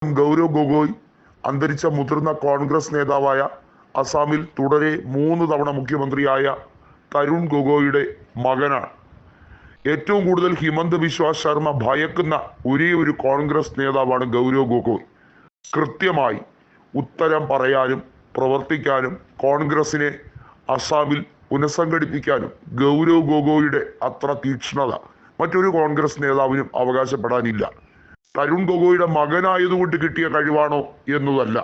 ഗൗരവ് ഗൊഗോയ് അന്തരിച്ച മുതിർന്ന കോൺഗ്രസ് നേതാവായ അസാമിൽ തുടരെ 3 തവണ മുഖ്യമന്ത്രിയായ തരുൺ ഗൊഗോയുടെ മകനാണ്. ഏറ്റവും കൂടുതൽ ഹിമന്ത് ബിശ്വ ശർമ്മ ഭയക്കുന്ന ഒരേ ഒരു കോൺഗ്രസ് നേതാവാണ് ഗൗരവ് ഗൊഗോയ്. കൃത്യമായി ഉത്തരം പറയാനും പ്രവർത്തിക്കാനും കോൺഗ്രസിനെ അസാമിൽ പുനഃസംഘടിപ്പിക്കാനും ഗൗരവ് ഗൊഗോയുടെ അത്ര തീക്ഷ്ണത മറ്റൊരു കോൺഗ്രസ് നേതാവിനും അവകാശപ്പെടാനില്ല. തരുൺ ഗൊഗോയുടെ മകനായതുകൊണ്ട് കിട്ടിയ കഴിവാണോ എന്നതല്ല.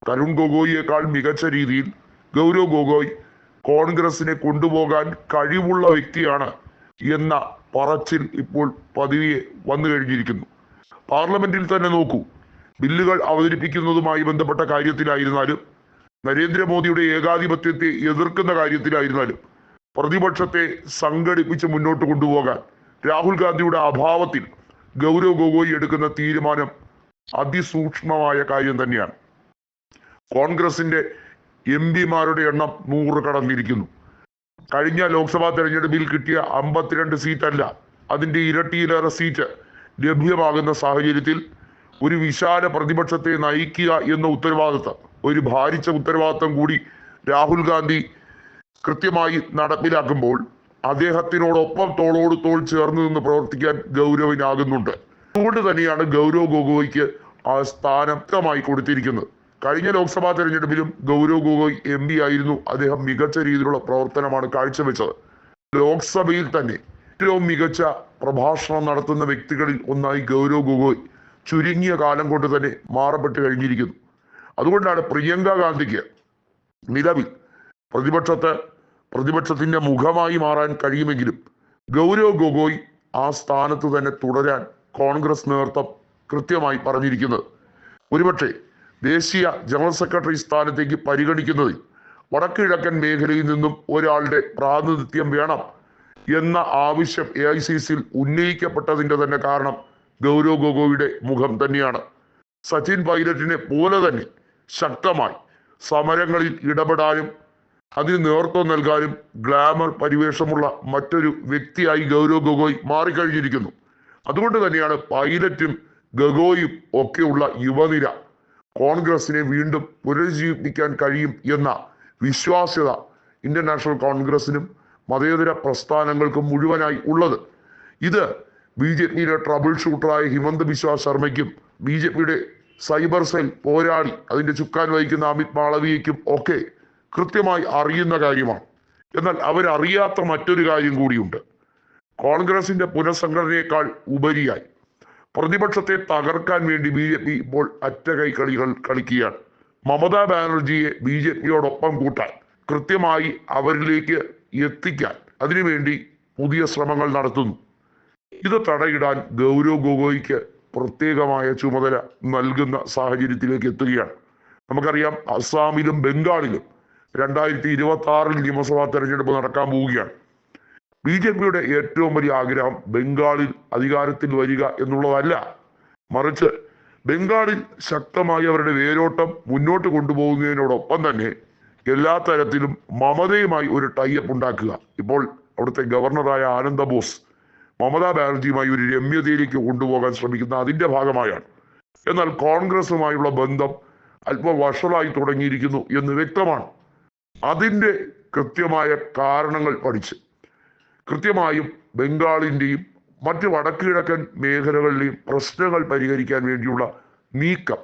തരുൺ ഗൊഗോയിയേക്കാൾ മികച്ച രീതിയിൽ ഗൗരവ് ഗൊഗോയ് കോൺഗ്രസിനെ കൊണ്ടുപോകാൻ കഴിവുള്ള വ്യക്തിയാണ് എന്ന പറച്ചിൽ ഇപ്പോൾ പതിയെ വന്നു കഴിഞ്ഞിരിക്കുന്നു. പാർലമെന്റിൽ തന്നെ നോക്കൂ, ബില്ലുകൾ അവതരിപ്പിക്കുന്നതുമായി ബന്ധപ്പെട്ട കാര്യത്തിലായിരുന്നാലും നരേന്ദ്രമോദിയുടെ ഏകാധിപത്യത്തെ എതിർക്കുന്ന കാര്യത്തിലായിരുന്നാലും പ്രതിപക്ഷത്തെ സംഘടിപ്പിച്ച് മുന്നോട്ട് കൊണ്ടുപോകാൻ രാഹുൽ ഗാന്ധിയുടെ അഭാവത്തിൽ ഗൗരവ് ഗൊഗോയ് എടുക്കുന്ന തീരുമാനം അതിസൂക്ഷ്മമായ കാര്യം തന്നെയാണ്. കോൺഗ്രസിന്റെ MP-മാരുടെ എണ്ണം 100 കടന്നിരിക്കുന്നു. കഴിഞ്ഞ ലോക്സഭാ തെരഞ്ഞെടുപ്പിൽ കിട്ടിയ 52 സീറ്റല്ല, അതിന്റെ ഇരട്ടിയിലേറെ സീറ്റ് ലഭ്യമാകുന്ന സാഹചര്യത്തിൽ ഒരു വിശാല പ്രതിപക്ഷത്തെ നയിക്കുക എന്ന ഉത്തരവാദിത്തം, ഒരു ഭാരിച്ച ഉത്തരവാദിത്തം കൂടി രാഹുൽ ഗാന്ധി കൃത്യമായി നടപ്പിലാക്കുമ്പോൾ അദ്ദേഹത്തിനോടൊപ്പം തോളോട് തോൾ ചേർന്ന് നിന്ന് പ്രവർത്തിക്കാൻ ഗൗരവിനാകുന്നുണ്ട്. അതുകൊണ്ട് തന്നെയാണ് ഗൗരവ് ഗൊഗോയ്ക്ക് ആ സ്ഥാനം വ്യക്തമായി കൊടുത്തിരിക്കുന്നത്. കഴിഞ്ഞ ലോക്സഭാ തെരഞ്ഞെടുപ്പിലും ഗൗരവ് ഗൊഗോയ് MP ആയിരുന്നു. അദ്ദേഹം മികച്ച രീതിയിലുള്ള പ്രവർത്തനമാണ് കാഴ്ചവെച്ചത്. ലോക്സഭയിൽ തന്നെ ഏറ്റവും മികച്ച പ്രഭാഷണം നടത്തുന്ന വ്യക്തികളിൽ ഒന്നായി ഗൗരവ് ഗൊഗോയ് ചുരുങ്ങിയ കാലം കൊണ്ട് തന്നെ മാറപ്പെട്ട് കഴിഞ്ഞിരിക്കുന്നു. അതുകൊണ്ടാണ് പ്രിയങ്ക ഗാന്ധിക്ക് നിലവിൽ പ്രതിപക്ഷത്തിന്റെ മുഖമായി മാറാൻ കഴിയുമെങ്കിലും ഗൗരവ് ഗൊഗോയ് ആ സ്ഥാനത്ത് തന്നെ തുടരാൻ കോൺഗ്രസ് നേതൃത്വം കൃത്യമായി പറഞ്ഞിരിക്കുന്നത്. ഒരുപക്ഷെ ദേശീയ ജനറൽ സെക്രട്ടറി സ്ഥാനത്തേക്ക് പരിഗണിക്കുന്നതിൽ വടക്കുകിഴക്കൻ മേഖലയിൽ നിന്നും ഒരാളുടെ പ്രാതിനിധ്യം വേണം എന്ന ആവശ്യം AICCയിൽ ഉന്നയിക്കപ്പെട്ടതിന്റെ തന്നെ കാരണം ഗൗരവ് ഗൊഗോയുടെ മുഖം തന്നെയാണ്. സച്ചിൻ പൈലറ്റിനെ പോലെ തന്നെ ശക്തമായി സമരങ്ങളിൽ ഇടപെടാനും അതിന് നേതൃത്വം നൽകാനും ഗ്ലാമർ പരിവേഷമുള്ള മറ്റൊരു വ്യക്തിയായി ഗൗരവ് ഗൊഗോയ് മാറിക്കഴിഞ്ഞിരിക്കുന്നു. അതുകൊണ്ട് തന്നെയാണ് പൈലറ്റും ഗൊഗോയും ഒക്കെയുള്ള യുവനിര കോൺഗ്രസിനെ വീണ്ടും പുനരുജ്ജീവിപ്പിക്കാൻ കഴിയും എന്ന വിശ്വാസ്യത ഇന്ത്യൻ നാഷണൽ കോൺഗ്രസിനും മതേതര പ്രസ്ഥാനങ്ങൾക്കും മുഴുവനായി ഉള്ളത്. ഇത് BJPയുടെ ട്രബിൾ ഷൂട്ടറായ ഹിമന്ത് ബിശ്വ ശർമ്മയ്ക്കും BJPയുടെ സൈബർ സെൽ പോരാളി അതിന്റെ ചുക്കാൻ വഹിക്കുന്ന അമിത് മാളവിയയ്ക്കും ഒക്കെ കൃത്യമായി അറിയുന്ന കാര്യമാണ്. എന്നാൽ അവരറിയാത്ത മറ്റൊരു കാര്യം കൂടിയുണ്ട്. കോൺഗ്രസിന്റെ പുനഃസംഘടനയേക്കാൾ ഉപരിയായി പ്രതിപക്ഷത്തെ തകർക്കാൻ വേണ്ടി BJP ഇപ്പോൾ അറ്റകൈ കളികൾ കളിക്കുകയാണ്. മമതാ ബാനർജിയെ BJPയോടൊപ്പം കൂട്ടാൻ, കൃത്യമായി അവരിലേക്ക് എത്തിക്കാൻ അതിനുവേണ്ടി പുതിയ ശ്രമങ്ങൾ നടത്തുന്നു. ഇത് തടയിടാൻ ഗൗരവ് ഗൊഗോയ്ക്ക് പ്രത്യേകമായ ചുമതല നൽകുന്ന സാഹചര്യത്തിലേക്ക് എത്തുകയാണ്. നമുക്കറിയാം, അസാമിലും ബംഗാളിലും 2026 നിയമസഭാ തെരഞ്ഞെടുപ്പ് നടക്കാൻ പോവുകയാണ്. BJPയുടെ ഏറ്റവും വലിയ ആഗ്രഹം ബംഗാളിൽ അധികാരത്തിൽ വരിക എന്നുള്ളതല്ല, മറിച്ച് ബംഗാളിൽ ശക്തമായി അവരുടെ വേരോട്ടം മുന്നോട്ട് കൊണ്ടുപോകുന്നതിനോടൊപ്പം തന്നെ എല്ലാ തരത്തിലും മമതയുമായി ഒരു ടൈപ്പ് ഉണ്ടാക്കുക. ഇപ്പോൾ അവിടുത്തെ ഗവർണറായ ആനന്ദ ബോസ് മമതാ ബാനർജിയുമായി ഒരു രമ്യതയിലേക്ക് കൊണ്ടുപോകാൻ ശ്രമിക്കുന്ന അതിന്റെ ഭാഗമായാണ്. എന്നാൽ കോൺഗ്രസുമായുള്ള ബന്ധം അല്പം വഷളായി തുടങ്ങിയിരിക്കുന്നു എന്ന് വ്യക്തമാണ്. അതിന്റെ കൃത്യമായ കാരണങ്ങൾ പഠിച്ച് കൃത്യമായും ബംഗാളിന്റെയും മറ്റ് വടക്കുകിഴക്കൻ മേഖലകളിലെയും പ്രശ്നങ്ങൾ പരിഹരിക്കാൻ വേണ്ടിയുള്ള നീക്കം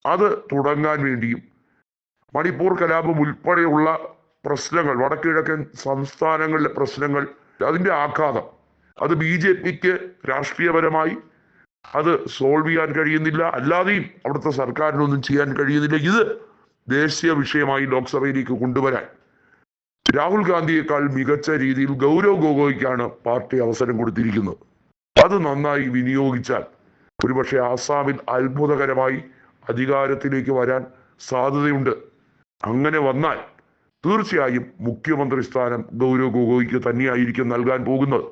അത് തുടങ്ങാൻ വേണ്ടിയും മണിപ്പൂർ കലാപം ഉൾപ്പെടെയുള്ള പ്രശ്നങ്ങൾ, വടക്കുകിഴക്കൻ സംസ്ഥാനങ്ങളിലെ പ്രശ്നങ്ങൾ, അതിന്റെ ആഘാതം അത് BJPക്ക് രാഷ്ട്രീയപരമായി അത് സോൾവ് ചെയ്യാൻ കഴിയുന്നില്ല, അല്ലാതെയും അവിടുത്തെ സർക്കാരിനൊന്നും ചെയ്യാൻ കഴിയുന്നില്ല. ഇത് ദേശീയ വിഷയമായി ലോക്സഭയിലേക്ക് കൊണ്ടുവരാൻ രാഹുൽ ഗാന്ധിയേക്കാൾ മികച്ച രീതിയിൽ ഗൗരവ് ഗൊഗോയ്ക്കാണ് പാർട്ടി അവസരം കൊടുത്തിരിക്കുന്നത്. അത് നന്നായി വിനിയോഗിച്ചാൽ ഒരുപക്ഷെ ആസാമിൽ അത്ഭുതകരമായി അധികാരത്തിലേക്ക് വരാൻ സാധ്യതയുണ്ട്. അങ്ങനെ വന്നാൽ തീർച്ചയായും മുഖ്യമന്ത്രി സ്ഥാനം ഗൗരവ് ഗൊഗോയ്ക്ക് തന്നെയായിരിക്കും നൽകാൻ പോകുന്നത്.